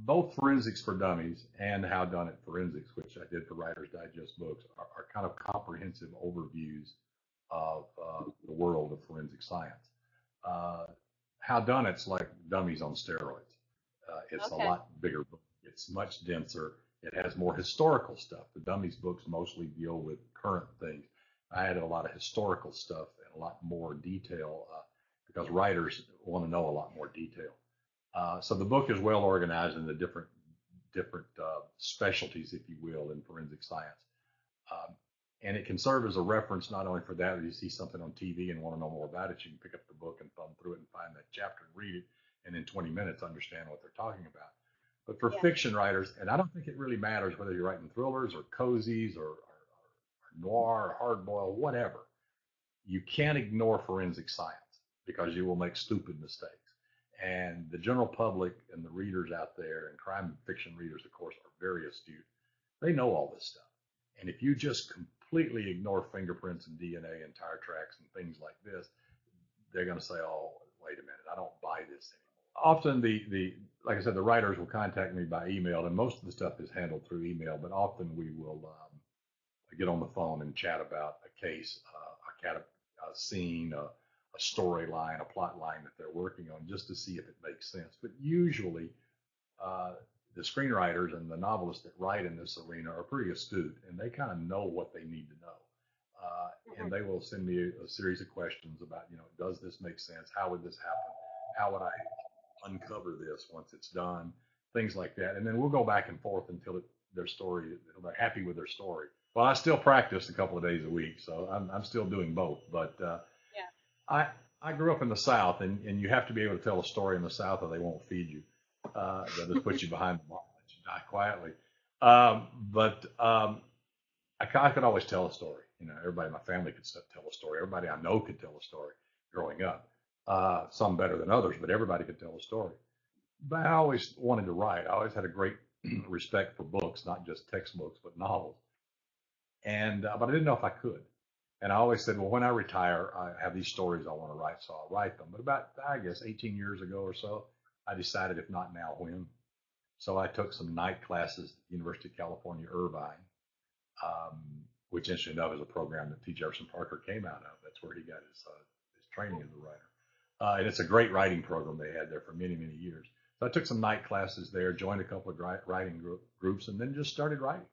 both Forensics for Dummies and How Done It Forensics, which I did for Writer's Digest books, are kind of comprehensive overviews of the world of forensic science. How Done It's like Dummies on steroids. It's a Okay. lot bigger book. It's much denser. It has more historical stuff. The Dummies books mostly deal with current things. I added a lot of historical stuff and a lot more detail because writers want to know a lot more detail. So the book is well organized in the different specialties, if you will, in forensic science. And it can serve as a reference not only for that, if you see something on TV and want to know more about it, you can pick up the book and thumb through it and find that chapter and read it, and in 20 minutes understand what they're talking about. But for Yeah. fiction writers, and I don't think it really matters whether you're writing thrillers or cozies or noir or hardboiled, whatever, you can't ignore forensic science because you will make stupid mistakes. And the general public and the readers out there, and crime fiction readers, of course, are very astute. They know all this stuff. And if you just completely ignore fingerprints and DNA and tire tracks and things like this, they're going to say, oh, wait a minute, I don't buy this anymore. Often like I said, the writers will contact me by email, and most of the stuff is handled through email, but often we will get on the phone and chat about a case, a scene, a storyline, a plot line that they're working on, just to see if it makes sense. But usually, the screenwriters and the novelists that write in this arena are pretty astute, and they kind of know what they need to know. And they will send me a series of questions about, does this make sense? How would this happen? How would I uncover this once it's done? Things like that. And then we'll go back and forth until they're happy with their story. Well, I still practice a couple of days a week, so I'm still doing both. But Yeah. I grew up in the South, and you have to be able to tell a story in the South or they won't feed you. They'll just put you behind the bar and let you die quietly. I could always tell a story. Everybody in my family could tell a story. Everybody I know could tell a story growing up. Some better than others, but everybody could tell a story. But I always wanted to write. I always had a great respect for books, not just textbooks, but novels. And but I didn't know if I could. And I always said, well, when I retire, I have these stories I want to write, so I'll write them. But about, I guess, 18 years ago or so, I decided, if not now, when. So I took some night classes at the University of California, Irvine, which, interestingly enough, is a program that T. Jefferson Parker came out of. That's where he got his training as a writer. And it's a great writing program they had there for many, many years. So I took some night classes there, joined a couple of writing groups, and then just started writing.